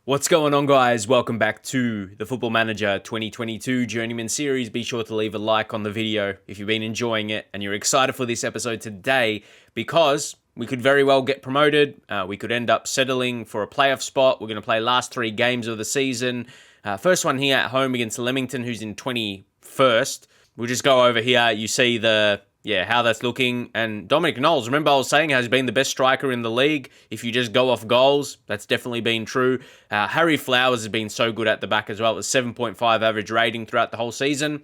What's going on, guys? Welcome back to the Football Manager 2022 Journeyman series. Be sure to leave a like on the video if you've been enjoying it and you're excited for this episode today because we could very well get promoted. We could end up settling for a playoff spot. We're going to play last 3 games of the season. First one here at home against Leamington, who's in 21st. We'll just go over here. You see how that's looking. And Dominic Knowles, remember I was saying has been the best striker in the league. If you just go off goals, that's definitely been true. Harry Flowers has been so good at the back as well. It was 7.5 average rating throughout the whole season.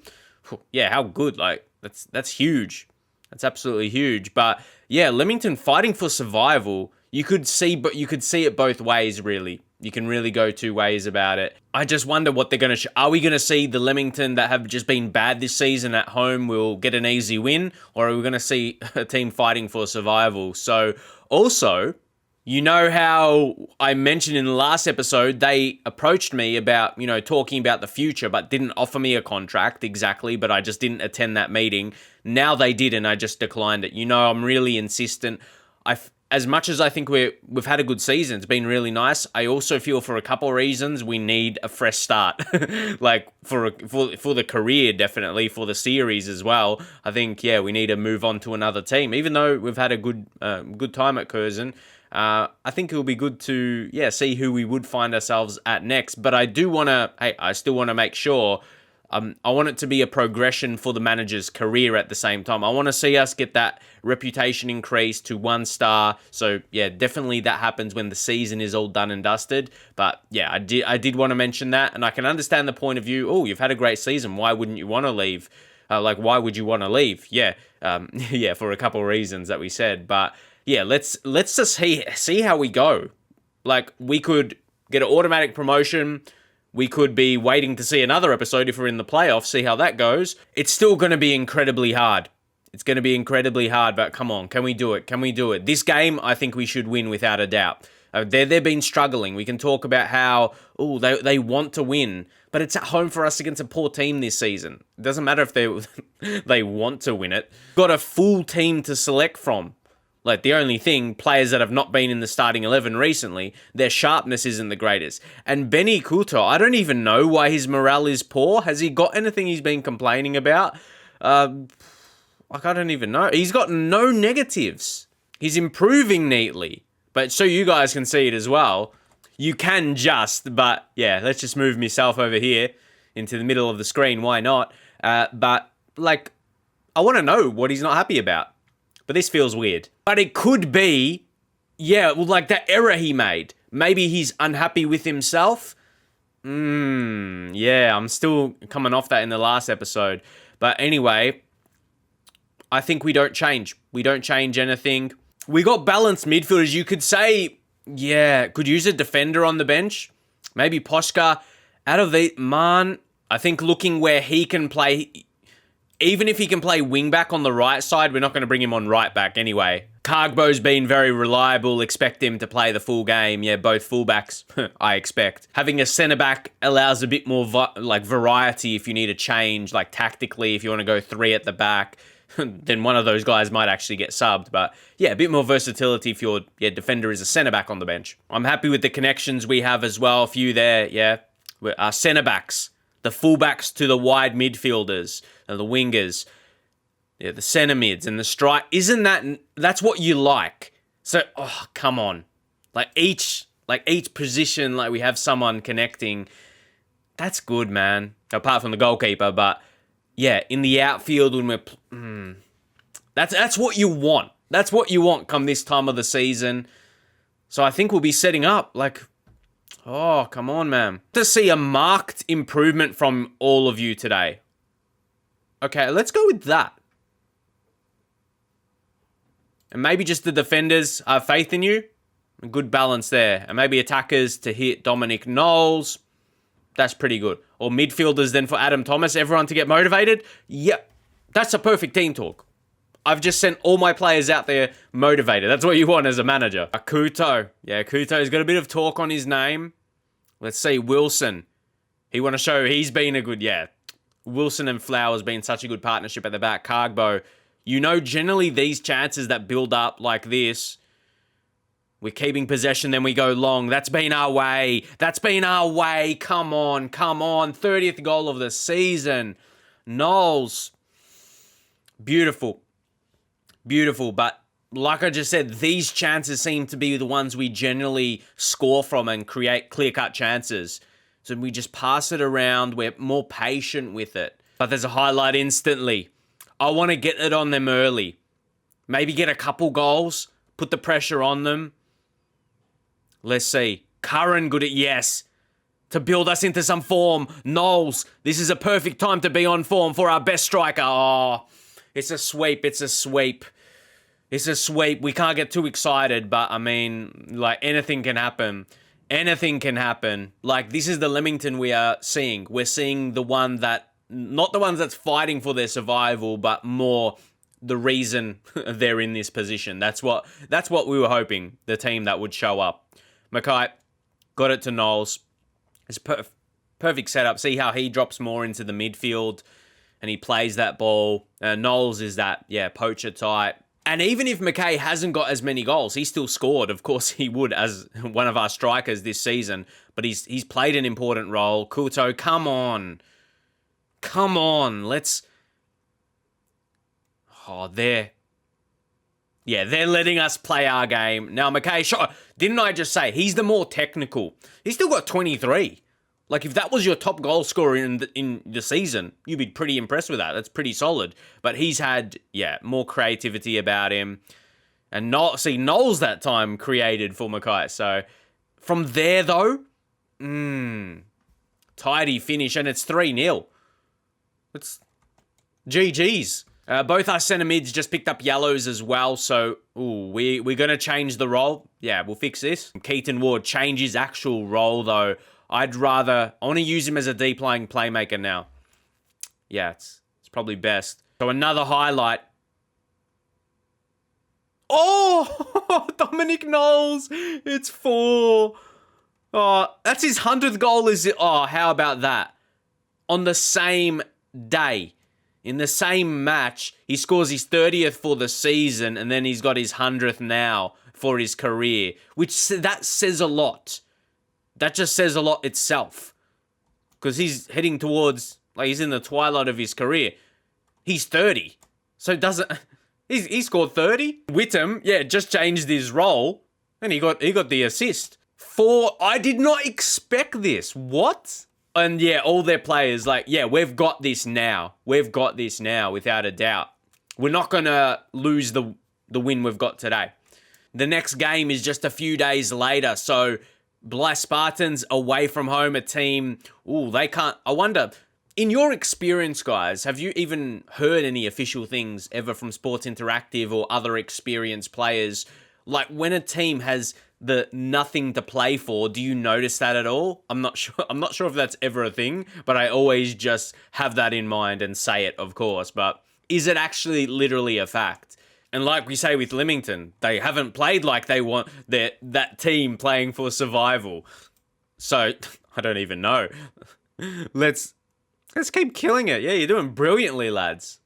Yeah, how good. That's huge. That's absolutely huge. But yeah, Leamington fighting for survival. You could see it both ways, really. You can really go 2 ways about it. I just wonder what they're going to... Are we going to see the Leamington that have just been bad this season at home will get an easy win? Or are we going to see a team fighting for survival? So, also, you know how I mentioned in the last episode, they approached me about, talking about the future, but didn't offer me a contract exactly, but I just didn't attend that meeting. Now they did, and I just declined it. I'm really insistent. As much as I think we've had a good season, it's been really nice. I also feel for a couple of reasons we need a fresh start, like for the career, definitely for the series as well. I think we need to move on to another team. Even though we've had a good time at Curzon, I think it will be good to see who we would find ourselves at next. But I still want to make sure. I want it to be a progression for the manager's career at the same time. I want to see us get that reputation increase to 1 star. So, definitely that happens when the season is all done and dusted. But, I did want to mention that. And I can understand the point of view, you've had a great season. Why wouldn't you want to leave? Why would you want to leave? For a couple of reasons that we said. But, let's just see how we go. We could get an automatic promotion. We could be waiting to see another episode if we're in the playoffs, see how that goes. It's still going to be incredibly hard. It's going to be incredibly hard, but come on, can we do it? Can we do it? This game, I think we should win without a doubt. They've been struggling. We can talk about how, they want to win, but it's at home for us against a poor team this season. It doesn't matter if they want to win it. Got a full team to select from. The only thing, players that have not been in the starting 11 recently, their sharpness isn't the greatest. And Benny Couto, I don't even know why his morale is poor. Has he got anything he's been complaining about? I don't even know. He's got no negatives. He's improving neatly. But so you guys can see it as well. You can but let's just move myself over here into the middle of the screen. Why not? I want to know what he's not happy about. But this feels weird. But it could be, that error he made. Maybe he's unhappy with himself. I'm still coming off that in the last episode. But anyway, I think we don't change. We don't change anything. We got balanced midfielders. You could say, could use a defender on the bench. Maybe Poshka. Out of the, I think looking where he can play... Even if he can play wing-back on the right side, we're not going to bring him on right-back anyway. Cargbo's been very reliable. Expect him to play the full game. Both full-backs, I expect. Having a centre-back allows a bit more variety if you need a change, tactically, if you want to go 3 at the back, then one of those guys might actually get subbed. But a bit more versatility if your defender is a centre-back on the bench. I'm happy with the connections we have as well. A few there, Our centre-backs. The fullbacks to the wide midfielders and the wingers, the centre mids and the strike. That's what you like? So, come on. Each position, we have someone connecting. That's good, man. Apart from the goalkeeper, but in the outfield when we're, that's what you want. That's what you want come this time of the season. So I think we'll be setting up Oh, come on, man. To see a marked improvement from all of you today. Okay, let's go with that. And maybe just the defenders have faith in you. A good balance there. And maybe attackers to hit Dominic Knowles. That's pretty good. Or midfielders then for Adam Thomas. Everyone to get motivated. Yep. That's a perfect team talk. I've just sent all my players out there motivated. That's what you want as a manager. Couto. Couto's got a bit of talk on his name. Let's see, Wilson. He want to show he's been a good, Wilson and Flowers been such a good partnership at the back. Cargbo. Generally these chances that build up like this, We're keeping possession, then we go long. That's been our way. That's been our way. Come on, come on. 30th goal of the season. Knowles. Beautiful. Beautiful. But like I just said, these chances seem to be the ones we generally score from and create clear-cut chances. So we just pass it around. We're more patient with it. But there's a highlight instantly. I want to get it on them early. Maybe get a couple goals. Put the pressure on them. Let's see. Curran good at yes. To build us into some form. Knowles, this is a perfect time to be on form for our best striker. Oh, it's a sweep. It's a sweep. It's a sweep. We can't get too excited, but I mean, like, anything can happen. Anything can happen. Like, this is the Leamington we are seeing. We're seeing the one that, not the ones that's fighting for their survival, but more the reason they're in this position. That's what we were hoping, the team that would show up. Mackay got it to Knowles. It's a perfect setup. See how he drops more into the midfield and he plays that ball. Knowles is that, poacher type. And even if Mackay hasn't got as many goals, he still scored. Of course he would as one of our strikers this season. But he's played an important role. Kuto, come on. Come on. Let's... Oh, they're letting us play our game. Now, Mackay, sure, didn't I just say he's the more technical? He's still got 23. Like, if that was your top goal scorer in the season, you'd be pretty impressed with that. That's pretty solid. But he's had, more creativity about him. And Knowles that time created for Mackay. So, from there, though, tidy finish, and it's 3-0. It's GG's. Both our centre mids just picked up yellows as well, so we're going to change the role. Yeah, we'll fix this. Keaton Ward change his actual role, though. I want to use him as a deep-lying playmaker now. Yeah, it's probably best. So another highlight. Oh, Dominic Knowles, it's 4. Oh, that's his 100th goal, is it? Oh, how about that? On the same day. In the same match, he scores his 30th for the season, and then he's got his 100th now for his career, which that says a lot. That just says a lot itself. Because he's heading towards, like, he's in the twilight of his career. He's 30. So he scored 30. Whittam, just changed his role, and he got the assist. 4, I did not expect this. What? And all their players, we've got this now. We've got this now, without a doubt. We're not going to lose the win we've got today. The next game is just a few days later. So, Blyth Spartans away from home, a team, they can't... I wonder, in your experience, guys, have you even heard any official things ever from Sports Interactive or other experienced players? Like, when a team has the nothing to play for, do you notice that at all? I'm not sure if that's ever a thing, but I always just have that in mind and say it, of course. But is it actually literally a fact? And like we say with Leamington, they haven't played like they want that team playing for survival. So, I don't even know. Let's keep killing it. Yeah, you're doing brilliantly, lads.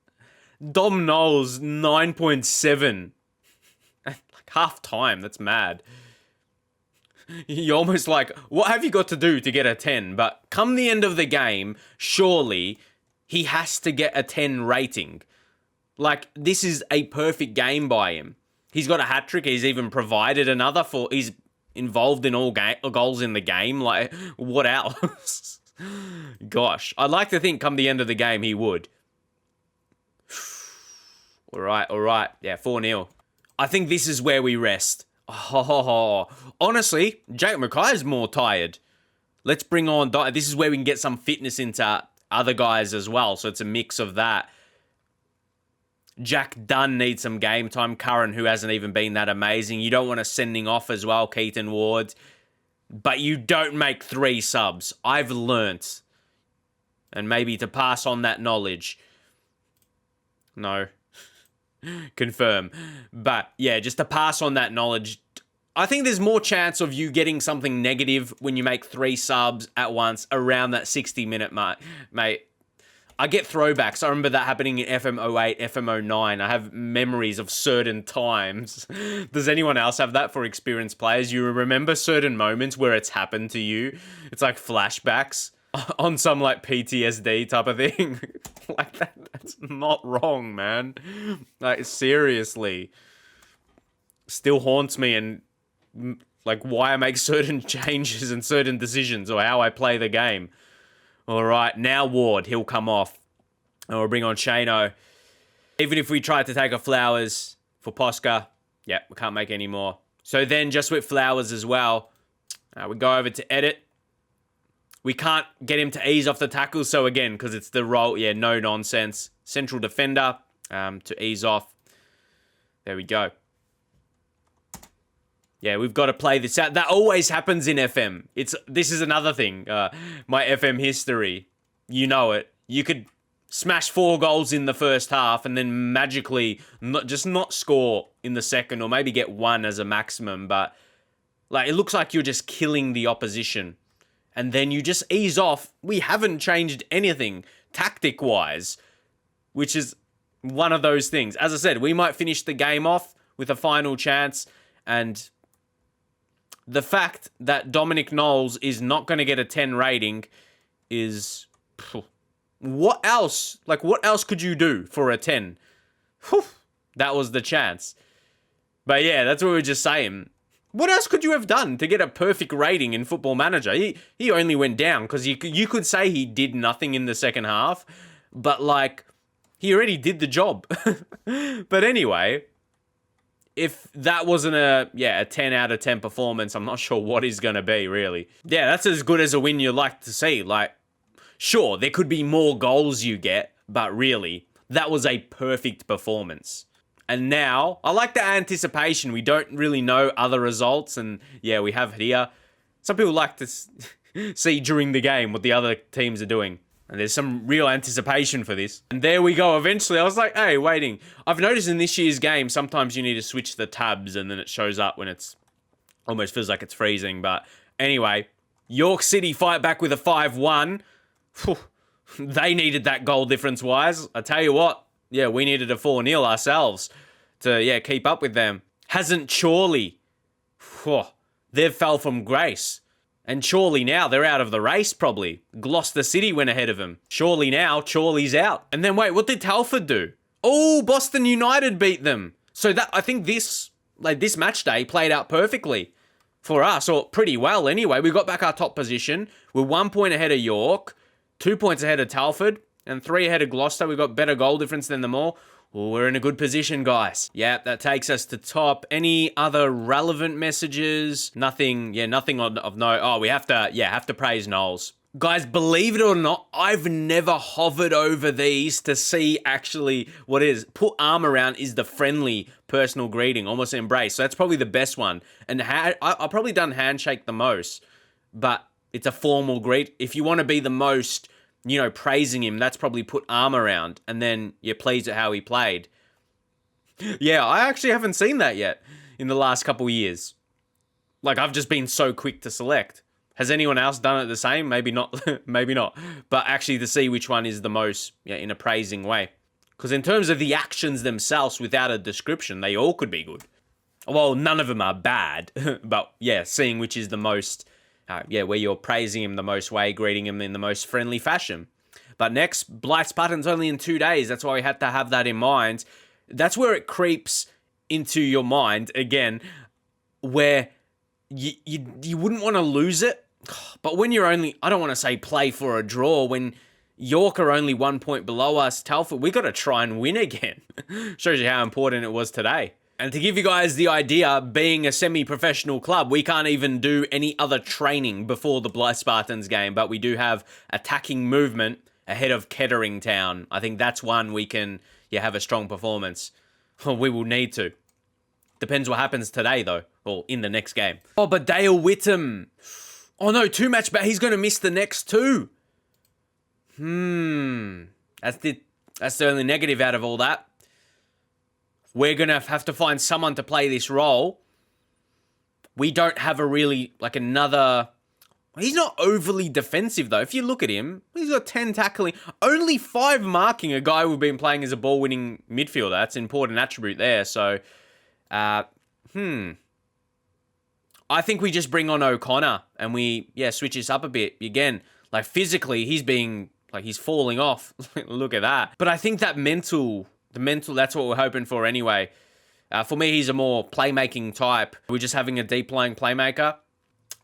Dom Knowles, 9.7. Like half time, that's mad. You're almost like, what have you got to do to get a 10? But come the end of the game, surely he has to get a 10 rating. Like, this is a perfect game by him. He's got a hat-trick. He's even provided another he's involved in all goals in the game. Like, what else? Gosh, I'd like to think come the end of the game he would. All right. Yeah, 4-0. I think this is where we rest. Oh, honestly, Jake Mackay's more tired. Let's bring on... This is where we can get some fitness into other guys as well. So it's a mix of that. Jack Dunn needs some game time. Curran, who hasn't even been that amazing. You don't want to sending off as well, Keaton Ward. But you don't make 3 subs. I've learnt. And maybe to pass on that knowledge. No. Confirm. But yeah, just to pass on that knowledge, I think there's more chance of you getting something negative when you make 3 subs at once around that 60-minute mark, mate. I get throwbacks. I remember that happening in FM08, FM09. I have memories of certain times. Does anyone else have that for experienced players? You remember certain moments where it's happened to you? It's like flashbacks on some like PTSD type of thing. Like that's not wrong, man. Like seriously. Still haunts me, and like why I make certain changes and certain decisions or how I play the game. All right, now Ward, he'll come off. And we'll bring on Shano. Even if we tried to take a Flowers for Posca, yeah, we can't make any more. So then just with Flowers as well, we go over to edit. We can't get him to ease off the tackle. So again, because it's the role, yeah, no nonsense. Central defender to ease off. There we go. Yeah, we've got to play this out. That always happens in FM. This is another thing. My FM history, you know it. You could smash 4 goals in the first half and then magically not score in the second, or maybe get 1 as a maximum. But like it looks like you're just killing the opposition, and then you just ease off. We haven't changed anything tactic-wise, which is one of those things. As I said, we might finish the game off with a final chance, and the fact that Dominic Knowles is not going to get a 10 rating is... What else? Like, what else could you do for a 10? Whew, that was the chance. But yeah, that's what we were just saying. What else could you have done to get a perfect rating in Football Manager? He only went down because you could say he did nothing in the second half, but like, he already did the job. But anyway... If that wasn't a 10 out of 10 performance, I'm not sure what is going to be, really. Yeah, that's as good as a win you'd like to see. Like, sure, there could be more goals you get, but really, that was a perfect performance. And now, I like the anticipation. We don't really know other results, and yeah, we have here. Some people like to see during the game what the other teams are doing. And there's some real anticipation for this. And there we go. Eventually, I was like, hey, waiting. I've noticed in this year's game, sometimes you need to switch the tabs and then it shows up when it's almost feels like it's freezing. But anyway, York City fight back with a 5-1. They needed that goal difference-wise. I tell you what, yeah, we needed a 4-0 ourselves to, keep up with them. Hasn't Chorley. They've fell from grace. And surely now they're out of the race, probably. Gloucester City went ahead of him. Surely now, Chorley's out. And then wait, what did Telford do? Oh, Boston United beat them. So that I think this match day played out perfectly for us, or pretty well anyway. We got back our top position. We're 1 point ahead of York, 2 points ahead of Telford, and 3 ahead of Gloucester. We got better goal difference than them all. Well, we're in a good position, guys. Yeah, that takes us to top. Any other relevant messages? Nothing of note. Oh, we have to praise Knowles. Guys, believe it or not, I've never hovered over these to see actually what it is. Put arm around is the friendly personal greeting, almost embrace. So that's probably the best one. And I've probably done handshake the most, but it's a formal greet. If you want to be the most... praising him, that's probably put arm around, and then you're pleased at how he played. Yeah, I actually haven't seen that yet in the last couple of years. Like, I've just been so quick to select. Has anyone else done it the same? Maybe not, maybe not. But actually to see which one is the most, in a praising way. Because in terms of the actions themselves, without a description, they all could be good. Well, none of them are bad, but yeah, seeing which is the most... where you're praising him the most way, greeting him in the most friendly fashion. But next, Blyth's Button's only in 2 days. That's why we had to have that in mind. That's where it creeps into your mind, again, where you wouldn't want to lose it. But when you're only, I don't want to say play for a draw, when York are only 1 point below us, Telford, we got to try and win again. Shows you how important it was today. And to give you guys the idea, being a semi-professional club, we can't even do any other training before the Blyth Spartans game, but we do have attacking movement ahead of Kettering Town. I think that's one we can have a strong performance. We will need to. Depends what happens today, though, or in the next game. Oh, but Dale Whittam. Oh, no, 2 match back. He's going to miss the next 2. That's the only negative out of all that. We're going to have to find someone to play this role. We don't have a really, another He's not overly defensive, though. If you look at him, he's got 10 tackling, only 5 marking, a guy we've been playing as a ball-winning midfielder. That's an important attribute there. So, I think we just bring on O'Connor and we, switch this up a bit. Again, like physically, he's falling off. Look at that. But I think that that's what we're hoping for anyway. For me, he's a more playmaking type. We're just having a deep-lying playmaker.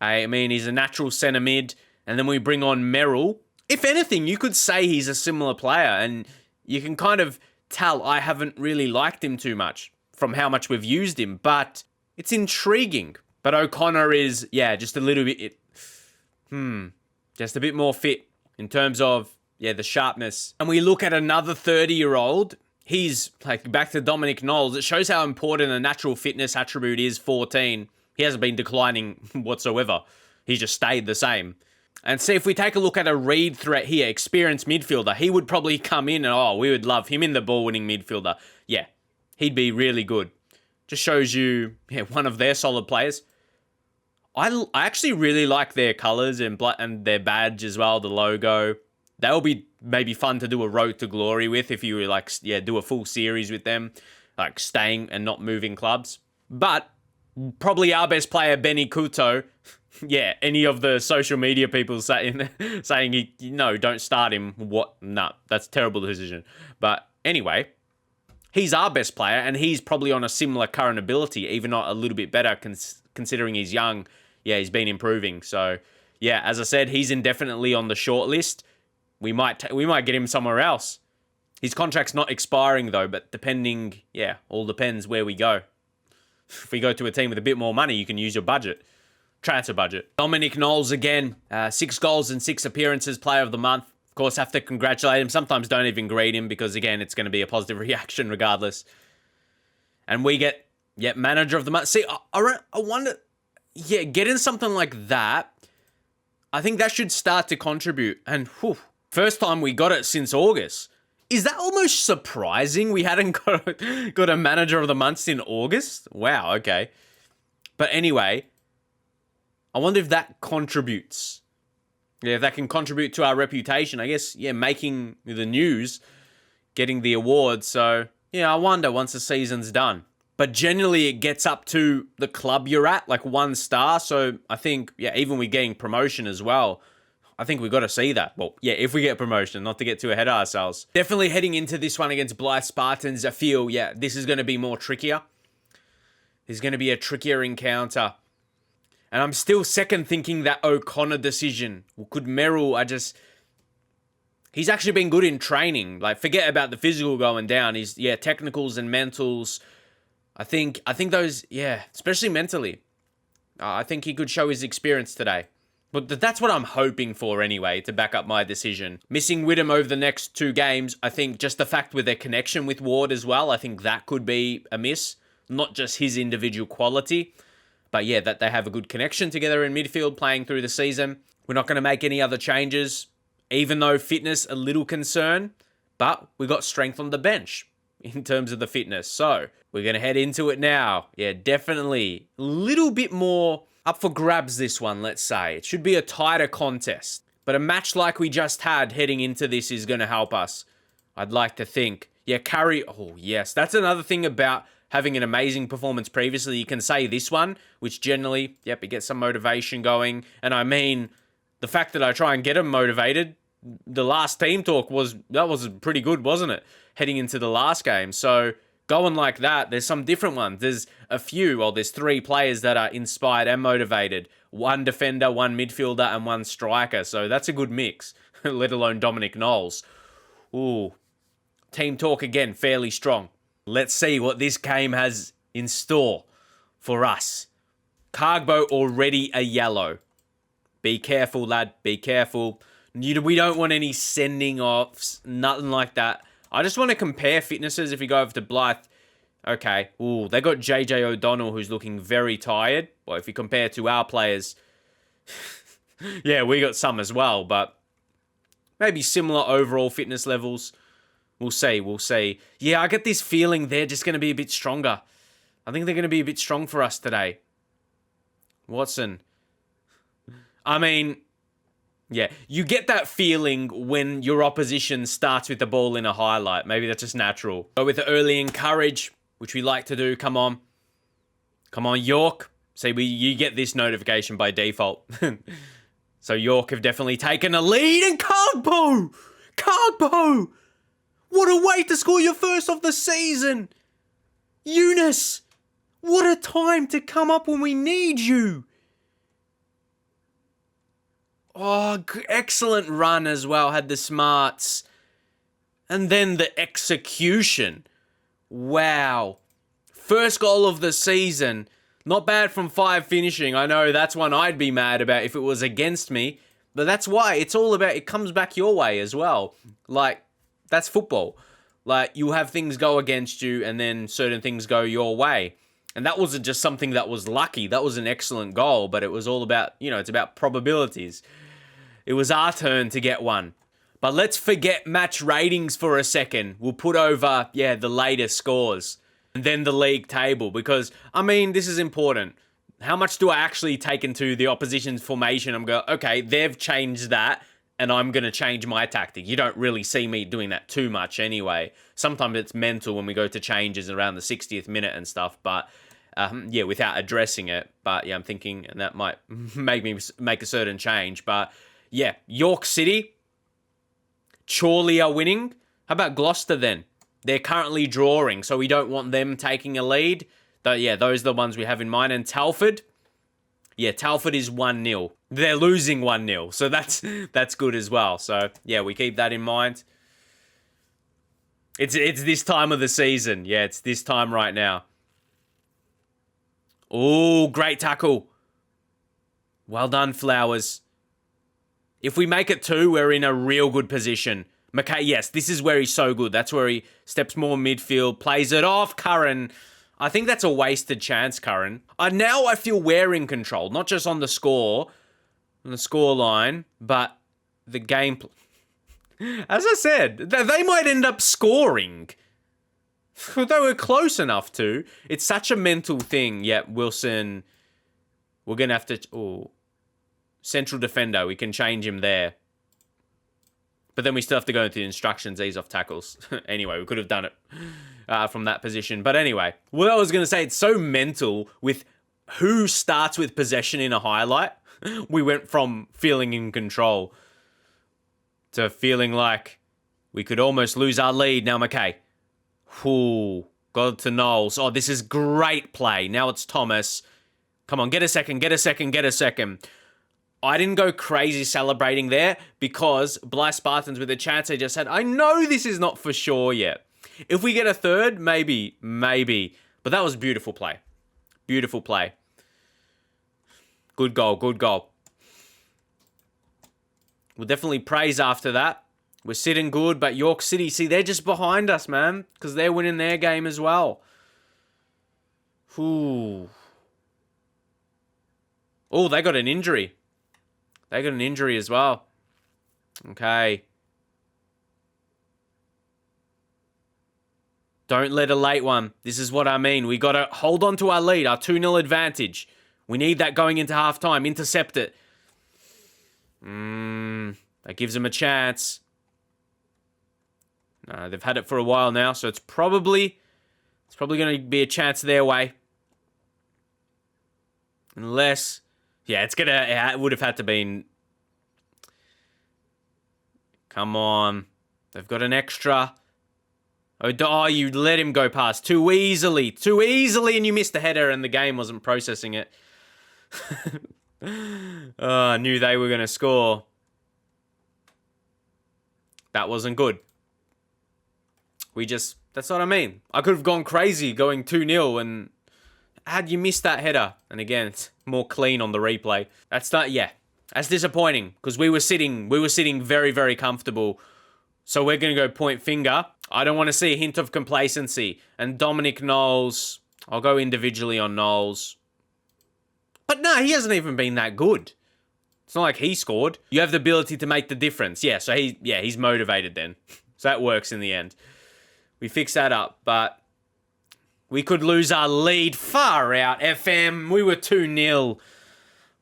I mean, he's a natural centre mid, and then we bring on Merrill. If anything, you could say he's a similar player, and you can kind of tell I haven't really liked him too much from how much we've used him, but it's intriguing. But O'Connor is, just a little bit, just a bit more fit in terms of, the sharpness. And we look at another 30-year-old. He's, like, back to Dominic Knowles. It shows how important a natural fitness attribute is, 14. He hasn't been declining whatsoever. He's just stayed the same. And see, if we take a look at a read threat here, experienced midfielder, he would probably come in and, we would love him in the ball-winning midfielder. Yeah, he'd be really good. Just shows you, one of their solid players. I actually really like their colours and their badge as well, the logo. They'll be maybe fun to do a Road to Glory with if you do a full series with them, like staying and not moving clubs. But probably our best player, Benny Couto. Any of the social media people saying don't start him. That's a terrible decision. But anyway, he's our best player, and he's probably on a similar current ability, even not a little bit better considering he's young. He's been improving. So, as I said, he's indefinitely on the short list. We might get him somewhere else. His contract's not expiring though, but all depends where we go. If we go to a team with a bit more money, you can use your budget. Transfer budget. Dominic Knowles again. 6 goals and 6 appearances, player of the month. Of course, have to congratulate him. Sometimes don't even grade him because, again, it's going to be a positive reaction regardless. And we get, manager of the month. See, I wonder, getting something like that, I think that should start to contribute. And, first time we got it since August. Is that almost surprising? We hadn't got a manager of the month in August? Wow, okay. But anyway, I wonder if that contributes. If that can contribute to our reputation. I guess, making the news, getting the award. So, I wonder once the season's done. But generally, it gets up to the club you're at, like 1 star. So I think, even we're getting promotion as well. I think we've got to see that. Well, if we get promotion, not to get too ahead of ourselves. Definitely heading into this one against Blyth Spartans, I feel, this is going to be more trickier. There's going to be a trickier encounter. And I'm still second thinking that O'Connor decision. Could Merrill, he's actually been good in training. Like, forget about the physical going down. He's, technicals and mentals. I think those, especially mentally. I think he could show his experience today. But that's what I'm hoping for anyway, to back up my decision. Missing Whittam over the next 2 games, I think just the fact with their connection with Ward as well, I think that could be a miss. Not just his individual quality, but that they have a good connection together in midfield playing through the season. We're not going to make any other changes, even though fitness a little concern, but we got strength on the bench in terms of the fitness. So we're going to head into it now. Definitely a little bit more up for grabs this one, let's say. It should be a tighter contest. But a match like we just had heading into this is going to help us, I'd like to think. Curry. Oh, yes. That's another thing about having an amazing performance previously. You can say this one, which generally, it gets some motivation going. And I mean, the fact that I try and get him motivated, the last team talk was pretty good, wasn't it? Heading into the last game. So going like that, there's some different ones. There's there's 3 players that are inspired and motivated. 1 defender, 1 midfielder, and 1 striker. So that's a good mix, let alone Dominic Knowles. Ooh. Team talk again, fairly strong. Let's see what this game has in store for us. Cargbo already a yellow. Be careful, lad. Be careful. We don't want any sending offs, nothing like that. I just want to compare fitnesses if you go over to Blyth. Okay. Ooh, they got JJ O'Donnell, who's looking very tired. Well, if you compare to our players, we got some as well, but maybe similar overall fitness levels. We'll see. Yeah, I get this feeling they're just going to be a bit stronger. I think they're going to be a bit strong for us today. Watson. I mean, yeah, you get that feeling when your opposition starts with the ball in a highlight. Maybe that's just natural. But with the early encourage, which we like to do, come on. Come on, York. See, you get this notification by default. So York have definitely taken a lead, and Cargbo! What a way to score your first of the season! Eunice! What a time to come up when we need you! Oh, excellent run as well, had the smarts. And then the execution. Wow. First goal of the season. Not bad from 5 finishing. I know that's one I'd be mad about if it was against me. But that's why. It's all about, it comes back your way as well. Like, that's football. Like, you have things go against you and then certain things go your way. And that wasn't just something that was lucky. That was an excellent goal. But it was all about, it's about probabilities. It was our turn to get one. But let's forget match ratings for a second. We'll put over, the latest scores. And then the league table, because, this is important. How much do I actually take into the opposition's formation? I'm going, okay, they've changed that, and I'm going to change my tactic. You don't really see me doing that too much anyway. Sometimes it's mental when we go to changes around the 60th minute and stuff, but, without addressing it. But, I'm thinking, and that might make me make a certain change. But, York City, Chorley are winning. How about Gloucester then? They're currently drawing, so we don't want them taking a lead. Those are the ones we have in mind. And Telford, Telford is 1-0. They're losing 1-0, so that's good as well. So, we keep that in mind. It's this time of the season. Yeah, it's this time right now. Oh, great tackle. Well done, Flowers. If we make it 2, we're in a real good position. McKay, yes, this is where he's so good. That's where he steps more midfield, plays it off. Curran, I think that's a wasted chance, Curran. Now I feel we're in control, not just on the score line, but the game. As I said, they might end up scoring. They were close enough to. It's such a mental thing. Wilson, we're going to have to... central defender, we can change him there. But then we still have to go into the instructions, ease off tackles. Anyway, we could have done it from that position. But anyway, what I was going to say, it's so mental with who starts with possession in a highlight. We went from feeling in control to feeling like we could almost lose our lead. Now, McKay. Ooh, got it to Knowles. Oh, this is great play. Now it's Thomas. Come on, get a second. I didn't go crazy celebrating there because Blyth Spartans with a chance they just had. I know this is not for sure yet. If we get a third, maybe. But that was beautiful play. Beautiful play. Good goal. We'll definitely praise after that. We're sitting good, but York City, see, they're just behind us, man, because they're winning their game as well. Ooh. Oh, they got an injury. As well. Okay. Don't let a late one. This is what I mean. We got to hold on to our lead, our 2-0 advantage. We need that going into halftime. Intercept it. That gives them a chance. No, they've had it for a while now, so it's probably going to be a chance their way. Unless... yeah, it would have had to been... come on. They've got an extra. Oh, you let him go past too easily, and you missed the header and the game wasn't processing it. I knew they were going to score. That wasn't good. That's what I mean. I could have gone crazy going 2-0 and had you missed that header? And again, it's more clean on the replay. That's disappointing because we were sitting very, very comfortable. So we're going to go point finger. I don't want to see a hint of complacency. And Dominic Knowles, I'll go individually on Knowles. But no, he hasn't even been that good. It's not like he scored. You have the ability to make the difference. Yeah, so he's motivated then. So that works in the end. We fix that up, but we could lose our lead. Far out, FM. We were 2-0.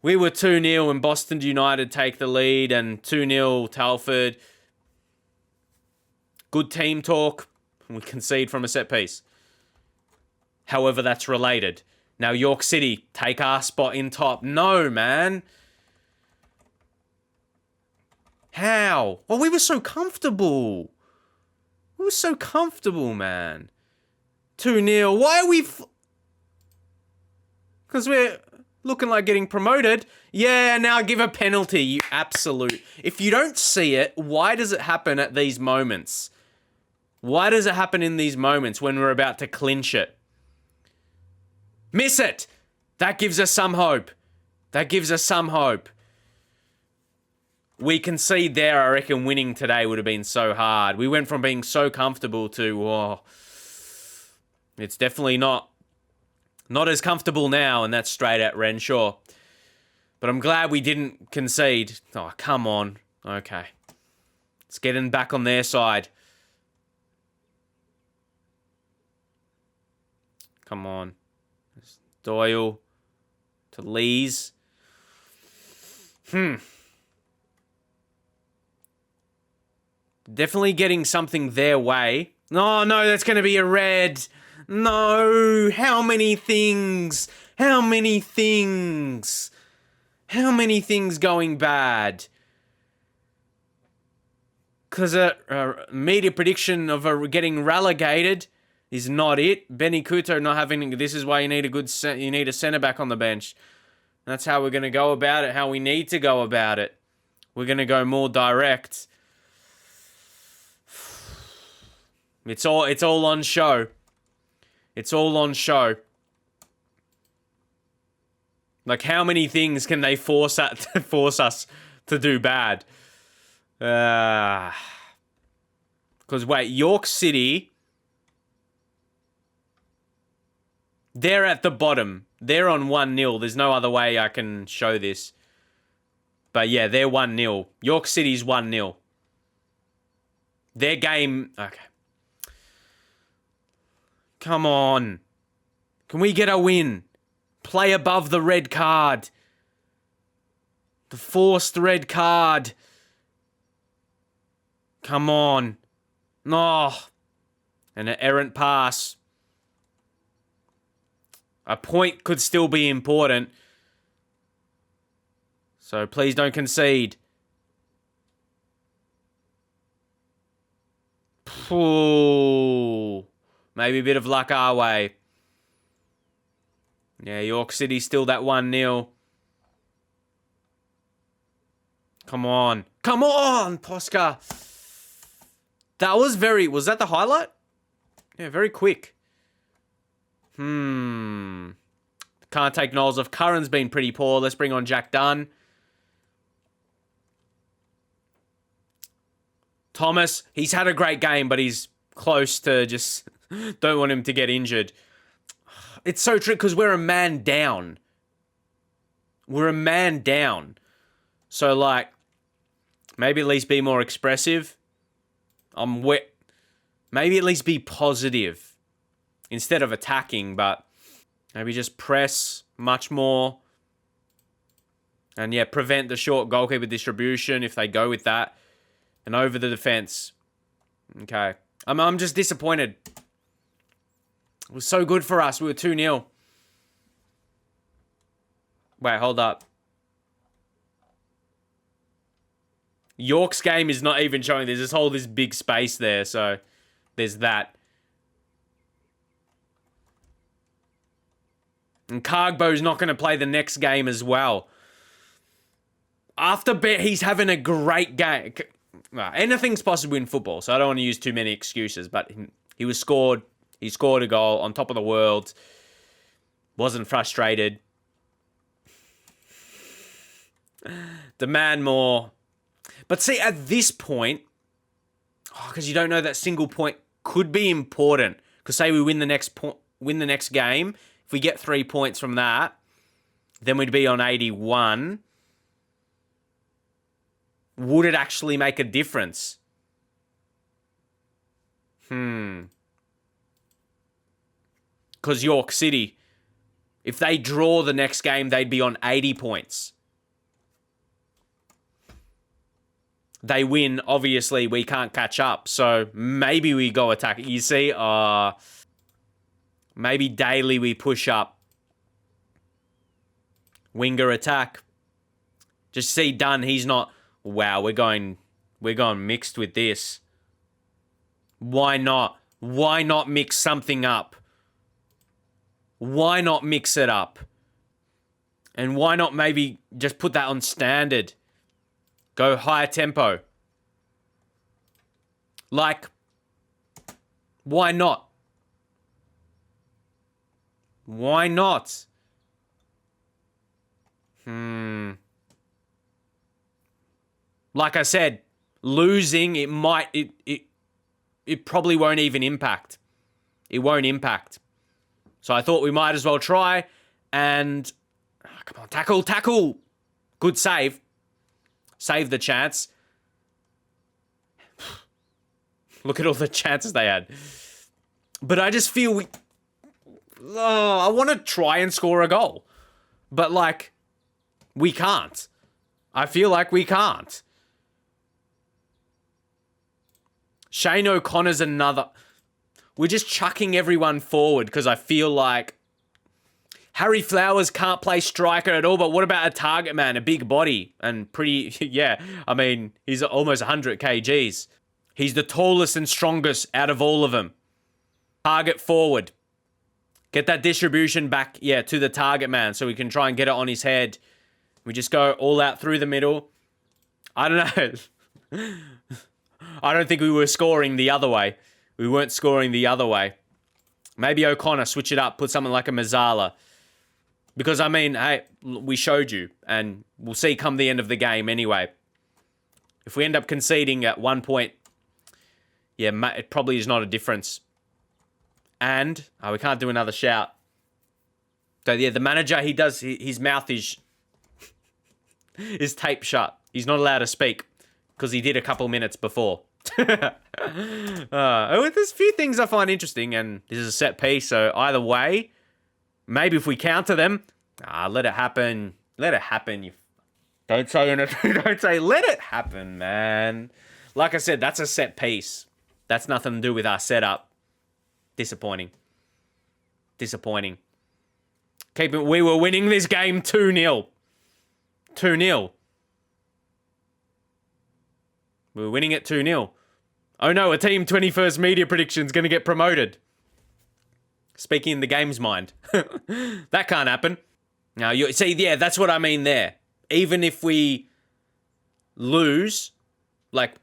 We were 2-0 and Boston United take the lead and 2-0 Telford. Good team talk. We concede from a set piece. However, that's related. Now, York City take our spot in top. No, man. How? Oh, we were so comfortable. We were so comfortable, man. 2-0. Why are we... Because we're looking like getting promoted. Yeah, now give a penalty, you absolute... If you don't see it, why does it happen at these moments? Why does it happen in these moments when we're about to clinch it? Miss it! That gives us some hope. That gives us some hope. We concede there, I reckon winning today would have been so hard. We went from being so comfortable to, oh, it's definitely not as comfortable now, and that's straight at Renshaw. But I'm glad we didn't concede. Oh, come on. Okay. Let's get in back on their side. Come on. Doyle to Lees. Definitely getting something their way. Oh, no, that's going to be a red. No. How many things? How many things? How many things going bad? Because a media prediction of getting relegated is not it. Benny Couto not having... This is why you need a centre back on the bench. That's how we're going to go about it, how we need to go about it. We're going to go more direct. It's all on show. It's all on show. Like, how many things can they force us to do bad? Because, wait, York City... They're at the bottom. They're on 1-0. There's no other way I can show this. But yeah, they're 1-0. York City's 1-0. Their game... Okay. Come on. Can we get a win? Play above the red card. The forced red card. Come on. No. And an errant pass. A point could still be important. So please don't concede. Ooh. Maybe a bit of luck our way. Yeah, York City still that 1-0. Come on. Come on, Posca. That was very... Was that the highlight? Yeah, very quick. Can't take Knowles off. Curran's been pretty poor. Let's bring on Jack Dunn. Thomas, he's had a great game, but he's close to just... Don't want him to get injured. It's so tricky because we're a man down. We're a man down. So, like, maybe at least be more expressive. Maybe at least be positive instead of attacking, but maybe just press much more. And, yeah, prevent the short goalkeeper distribution if they go with that. And over the defense. Okay. I'm just disappointed. It was so good for us. We were 2-0. Wait, hold up. York's game is not even showing. There's this big space there, so there's that. And Cargbo's not going to play the next game as well. He's having a great game. Well, anything's possible in football, so I don't want to use too many excuses, but he scored a goal on top of the world. Wasn't frustrated. Demand more. But see, at this point, because you don't know, that single point could be important. Because say we win the next game, if we get 3 points from that, then we'd be on 81. Would it actually make a difference? Because York City, if they draw the next game, they'd be on 80 points. they win, obviously we can't catch up. So maybe we go attack. You see, maybe daily we push up. Winger attack. Just see Dunn, he's not... Wow, we're going mixed with this. Why not? Why not mix something up? Why not mix it up? And why not maybe just put that on standard? Go higher tempo. Like, why not? Why not? Like I said, losing, it probably won't even impact. It won't impact. So I thought we might as well try and... come on, tackle. Good save. Save the chance. Look at all the chances they had. But I just feel I want to try and score a goal. But, like, we can't. I feel like we can't. Shane O'Connor's another... We're just chucking everyone forward because I feel like Harry Flowers can't play striker at all, but what about a target man, a big body and pretty... Yeah, I mean, he's almost 100 kgs. He's the tallest and strongest out of all of them. Target forward. Get that distribution back, to the target man so we can try and get it on his head. We just go all out through the middle. I don't know. I don't think we were scoring the other way. We weren't scoring the other way. Maybe O'Connor, switch it up, put something like a Mazzala. Because, I mean, hey, we showed you, and we'll see come the end of the game anyway. If we end up conceding at 1 point, it probably is not a difference. And, we can't do another shout. So, the manager, his mouth is taped shut. He's not allowed to speak, because he did a couple minutes before. There's a few things I find interesting, and this is a set piece, so either way, maybe if we counter them, let it happen. Let it happen. Don't say anything. Don't say, let it happen, man. Like I said, that's a set piece. That's nothing to do with our setup. Disappointing. We were winning this game 2-0. 2-0. We were winning it 2-0. Oh no, a Team 21st media prediction is going to get promoted. Speaking in the game's mind. That can't happen. Now, you see, that's what I mean there. Even if we lose, like,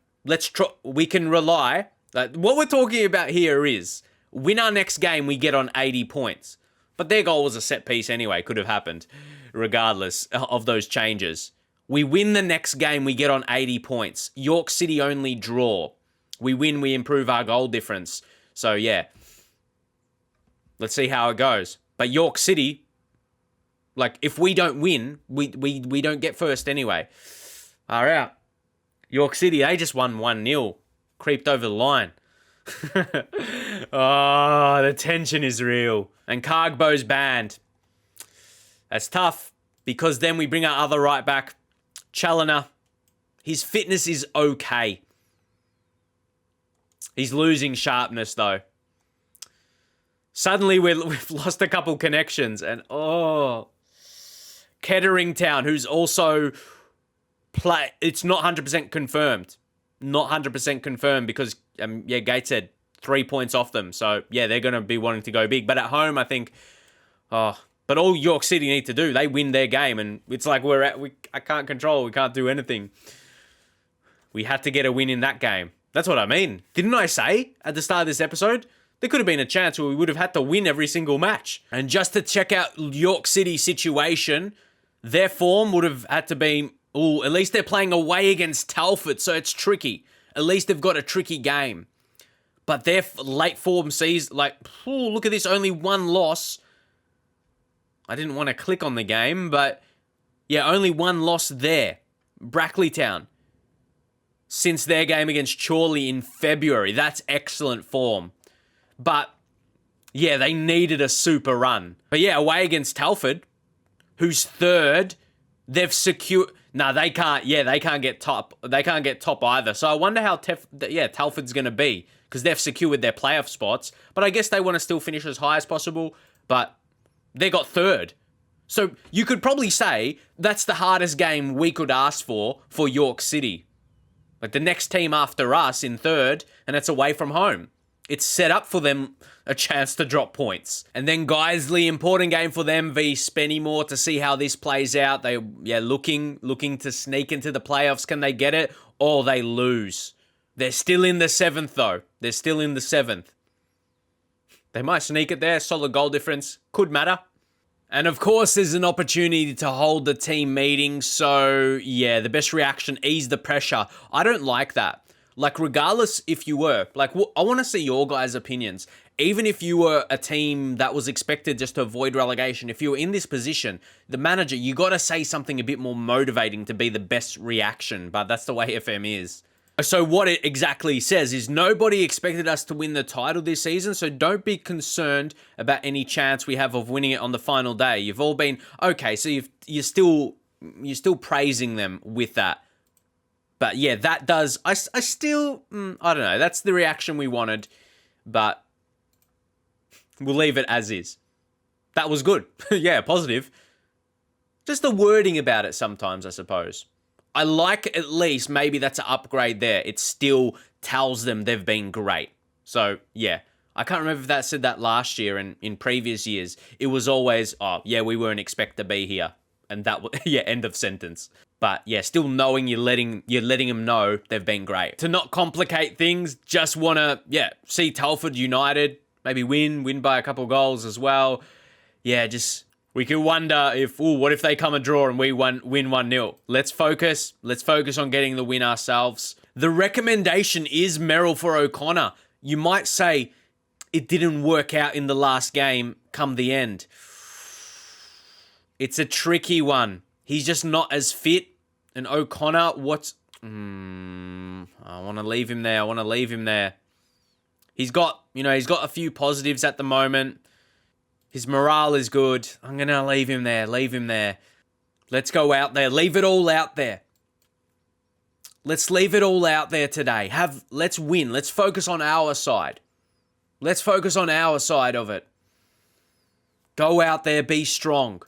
we can rely. Like, what we're talking about here is, win our next game, we get on 80 points. But their goal was a set piece anyway, could have happened, regardless of those changes. We win the next game, we get on 80 points. York City only draw. We win, we improve our goal difference. So, let's see how it goes. But York City, like, if we don't win, we don't get first anyway. All right. York City, they just won 1-0. Creeped over the line. Oh, the tension is real. And Cargbo's banned. That's tough, because then we bring our other right back, Challoner. His fitness is okay. He's losing sharpness, though. Suddenly, we've lost a couple connections. And, Kettering Town, who's also... It's not 100% confirmed. Not 100% confirmed because, Gates said 3 points off them. So, they're going to be wanting to go big. But at home, I think... But all York City need to do, they win their game. And it's like I can't control. We can't do anything. We had to get a win in that game. That's what I mean. Didn't I say at the start of this episode? There could have been a chance where we would have had to win every single match. And just to check out York City's situation, their form would have had to be... at least they're playing away against Telford, so it's tricky. At least they've got a tricky game. But their late form sees, look at this, only one loss. I didn't want to click on the game, but only one loss there. Brackley Town. Since their game against Chorley in February. That's excellent form. But, they needed a super run. But away against Telford, who's third, they've secured... Nah, they can't. Yeah, they can't get top. They can't get top either. So I wonder how Telford's going to be, because they've secured their playoff spots. But I guess they want to still finish as high as possible. But they got third. So you could probably say that's the hardest game we could ask for York City. Like the next team after us in third, and it's away from home. It's set up for them a chance to drop points. And then Guiseley, important game for them v Spennymoor to see how this plays out. They looking to sneak into the playoffs. Can they get it? Or they lose. They're still in the 7th though. They're still in the 7th. They might sneak it there. Solid goal difference. Could matter. And of course, there's an opportunity to hold the team meeting. So yeah, the best reaction, ease the pressure. I don't like that. Like, regardless if you were, like, I want to see your guys' opinions. Even if you were a team that was expected just to avoid relegation, if you were in this position, the manager, you got to say something a bit more motivating to be the best reaction. But that's the way FM is. So what it exactly says is nobody expected us to win the title this season, so don't be concerned about any chance we have of winning it on the final day. You've all been, okay, so you're still praising them with that. But yeah, that does, I still, I don't know, that's the reaction we wanted, but we'll leave it as is. That was good. Yeah, positive. Just the wording about it sometimes, I suppose. I like at least maybe that's an upgrade there. It still tells them they've been great. So yeah, I can't remember if that said that last year and in previous years. It was always, oh yeah, we weren't expect to be here. And that was, yeah, end of sentence. But yeah, still knowing you're letting them know they've been great. To not complicate things, just want to, see Telford United, maybe win by a couple goals as well. Yeah, just, we could wonder if, what if they come a draw and we win 1-0? Let's focus on getting the win ourselves. The recommendation is Merrill for O'Connor. You might say it didn't work out in the last game come the end. It's a tricky one. He's just not as fit. And O'Connor, I want to leave him there. He's got a few positives at the moment. His morale is good. I'm going to leave him there. Let's go out there. Leave it all out there. Let's leave it all out there today. Let's win. Let's focus on our side. Let's focus on our side of it. Go out there, be strong.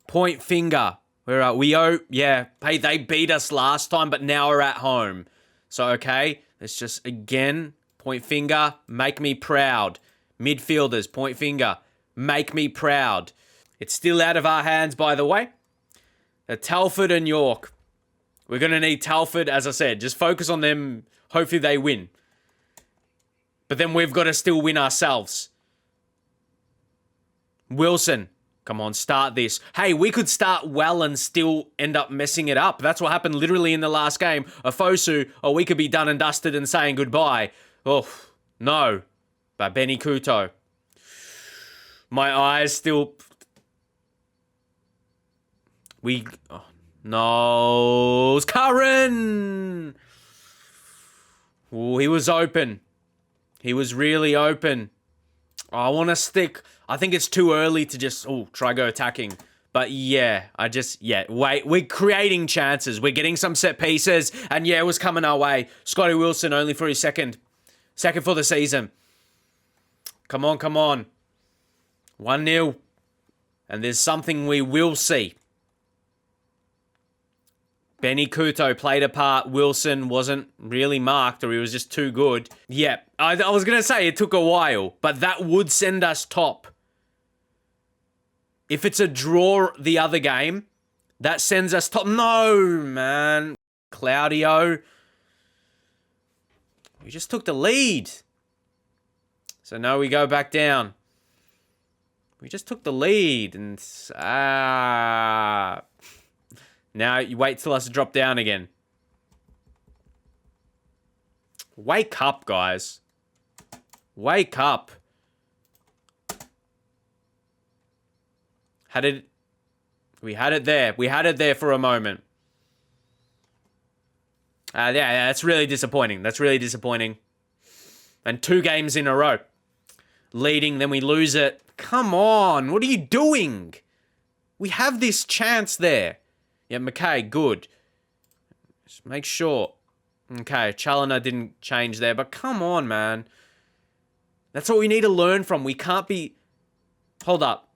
Point finger. Where are we? Hey, they beat us last time, but now we're at home. So, okay, let's just, again, point finger, make me proud. Midfielders, point finger, make me proud. It's still out of our hands, by the way. Telford and York. We're going to need Telford, as I said. Just focus on them. Hopefully they win. But then we've got to still win ourselves. Wilson. Come on, start this. Hey, we could start well and still end up messing it up. That's what happened literally in the last game. Afosu, we could be done and dusted and saying goodbye. Oh, no. By Benny Couto. My eyes still... No. It's Curran! Oh, he was open. He was really open. I want to stick... I think it's too early to just, try go attacking. But yeah, wait. We're creating chances. We're getting some set pieces. And yeah, it was coming our way. Scotty Wilson only for his second for the season. Come on. 1-0. And there's something we will see. Benny Couto played a part. Wilson wasn't really marked, or he was just too good. Yeah, I was going to say it took a while, but that would send us top. If it's a draw the other game, that sends us top. No, man. Claudio. We just took the lead. So now we go back down. We just took the lead. And now you wait till us to drop down again. Wake up, guys. Wake up. We had it there. We had it there for a moment. Yeah, that's really disappointing. And 2 games in a row. Leading, then we lose it. Come on, what are you doing? We have this chance there. Yeah, McKay, good. Just make sure. Okay, Challoner didn't change there, but come on, man. That's what we need to learn from. We can't be... Hold up.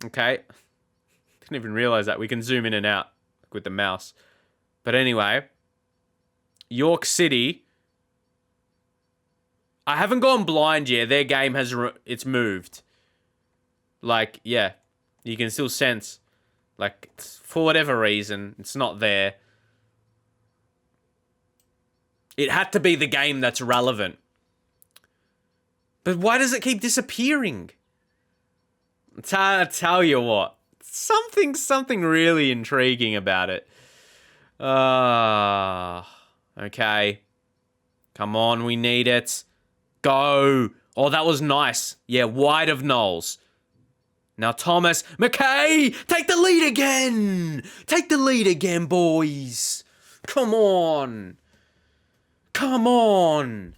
Okay. Didn't even realize that. We can zoom in and out with the mouse. But anyway. York City. I haven't gone blind yet. Their game has... It's moved. Like, yeah. You can still sense. Like, for whatever reason, it's not there. It had to be the game that's relevant. But why does it keep disappearing? I tell you what. Something really intriguing about it. Okay. Come on, we need it. Go. Oh, that was nice. Yeah, wide of Knowles. Now Thomas. McKay! Take the lead again! Take the lead again, boys. Come on. Come on.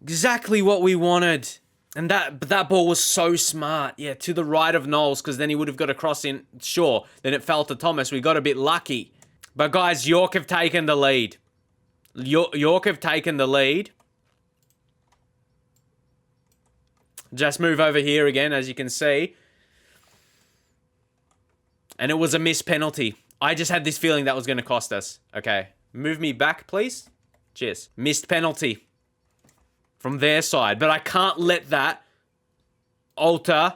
Exactly what we wanted. And that ball was so smart. Yeah, to the right of Knowles, because then he would have got a cross in. Sure, then it fell to Thomas. We got a bit lucky. But guys, York have taken the lead. York have taken the lead. Just move over here again, as you can see. And it was a missed penalty. I just had this feeling that was going to cost us. Okay, move me back, please. Cheers. Missed penalty from their side. But I can't let that alter.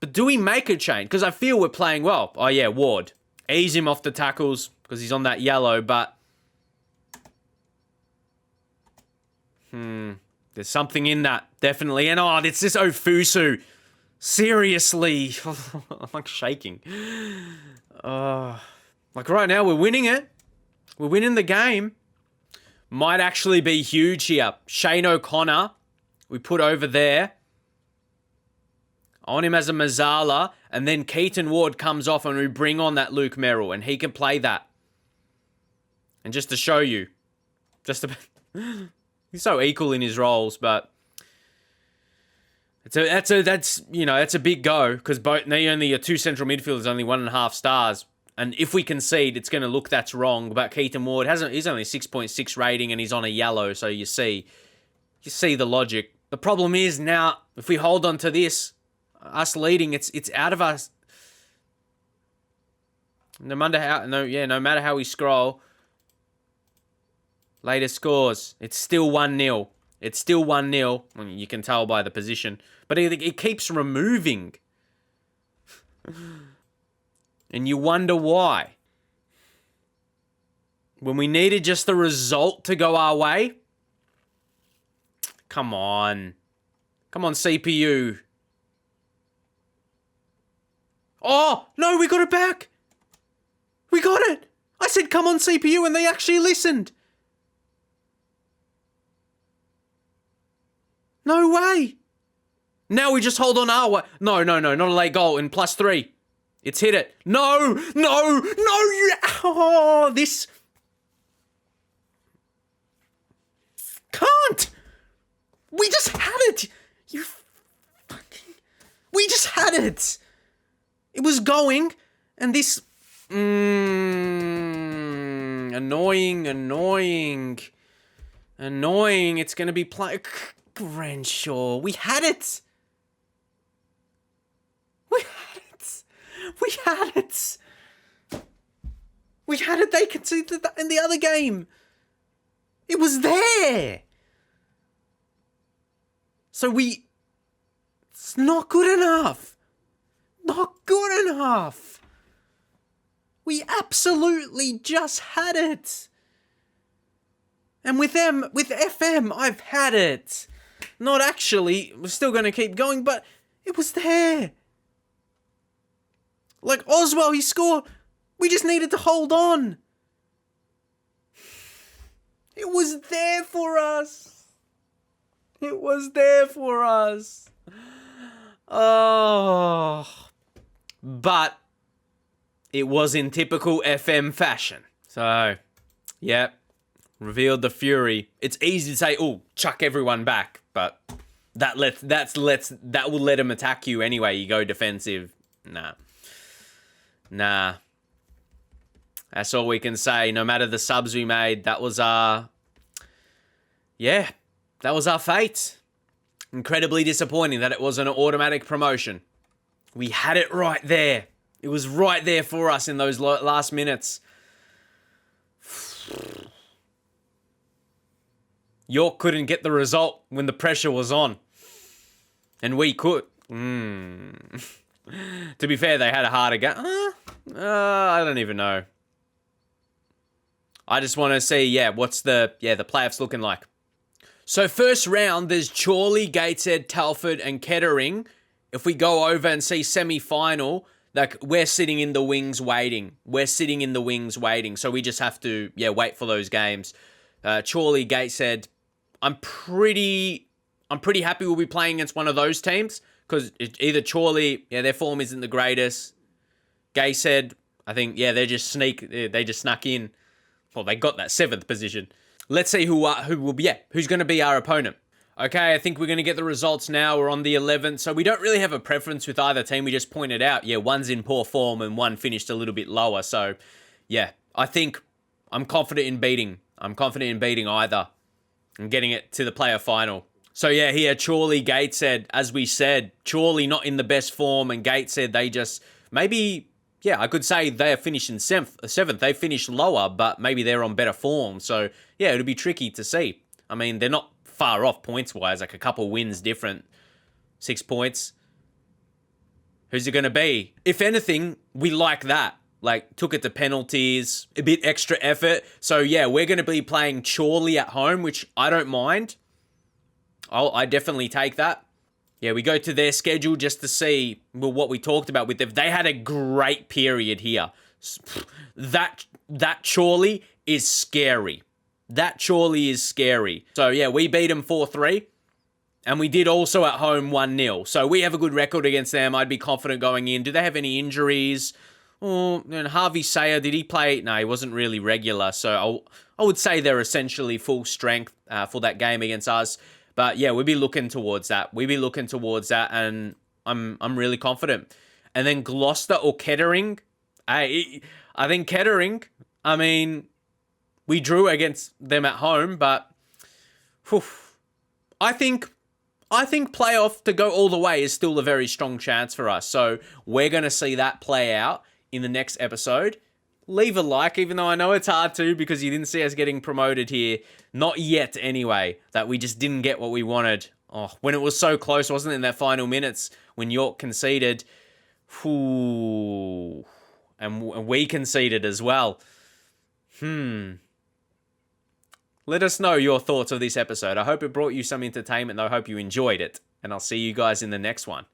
But do we make a change? Because I feel we're playing well. Oh, yeah, Ward. Ease him off the tackles because he's on that yellow, but... There's something in that, definitely. And oh, it's this Ofusu. Seriously. I'm like shaking. Like right now, we're winning it. We're winning the game. Might actually be huge here. Shane O'Connor, we put over there. On him as a Mazzala. And then Keaton Ward comes off and we bring on that Luke Merrill. And he can play that. And just to show you. Just to... He's so equal in his roles, but that's a big go because both they only are two central midfielders, only 1.5 stars, and if we concede, it's going to look that's wrong. But Keaton Ward he's only 6.6 rating and he's on a yellow, so you see the logic. The problem is now if we hold on to this, us leading, it's out of us. No matter how we scroll. Latest scores. It's still 1-0. It's still 1-0. I mean, you can tell by the position. But it keeps removing. And you wonder why. When we needed just the result to go our way. Come on. Come on, CPU. Oh, no, we got it back. We got it. I said, come on, CPU, and they actually listened. No way. Now we just hold on our way. No, not a late goal in +3. It's hit it. No. Oh, this. Can't. We just had it. We just had it. It was going, and this. Annoying. It's going to be Renshaw, we had it. They conceded that in the other game. It was there. So it's not good enough. We absolutely just had it. And with FM, I've had it. Not actually, we're still going to keep going, but it was there. Like Oswell, he scored. We just needed to hold on. It was there for us. Oh. But it was in typical FM fashion. So, yeah. Revealed the fury. It's easy to say, oh, chuck everyone back. But that will let them attack you anyway. You go defensive. Nah. That's all we can say. No matter the subs we made, that was our fate. Incredibly disappointing that it wasn't an automatic promotion. We had it right there. It was right there for us in those last minutes. York couldn't get the result when the pressure was on. And we could. To be fair, they had a harder game. I don't even know. I just want to see, what's the playoffs looking like. So first round, there's Chorley, Gateshead, Telford, and Kettering. If we go over and see semi-final, like, we're sitting in the wings waiting. So we just have to, wait for those games. Chorley, Gateshead. I'm pretty happy we'll be playing against one of those teams, because either Chorley, their form isn't the greatest. Gateshead, I think, they just snuck in. Well, they got that 7th position. Let's see who's going to be our opponent. Okay, I think we're going to get the results now. We're on the 11th, so we don't really have a preference with either team. We just pointed out, one's in poor form and one finished a little bit lower. So, I think I'm confident in beating either and getting it to the player final. So, here, Chorley, Gateshead, as we said, Chorley not in the best form, and Gateshead, they just maybe... I could say they are finishing 7th. They finished lower, but maybe they're on better form. So, it'll be tricky to see. I mean, they're not far off points-wise, like a couple wins different. 6 points. Who's it going to be? If anything, we like that. Like, took it to penalties, a bit extra effort. So, we're going to be playing Chorley at home, which I don't mind. I definitely take that. We go to their schedule just to see what we talked about with them. They had a great period here. That Chorley is scary. So, we beat them 4-3. And we did also at home 1-0. So, we have a good record against them. I'd be confident going in. Do they have any injuries? Oh, and Harvey Sayer, did he play? No, he wasn't really regular. So, I would say they're essentially full strength for that game against us. But we'll be looking towards that. And I'm really confident. And then Gloucester or Kettering. I think Kettering, we drew against them at home, but I think playoff to go all the way is still a very strong chance for us. So we're going to see that play out in the next episode. Leave a like, even though I know it's hard to, because you didn't see us getting promoted here. Not yet, anyway. That we just didn't get what we wanted. Oh, when it was so close, wasn't it, in that final minutes when York conceded? And we conceded as well. Let us know your thoughts of this episode. I hope it brought you some entertainment, and I hope you enjoyed it. And I'll see you guys in the next one.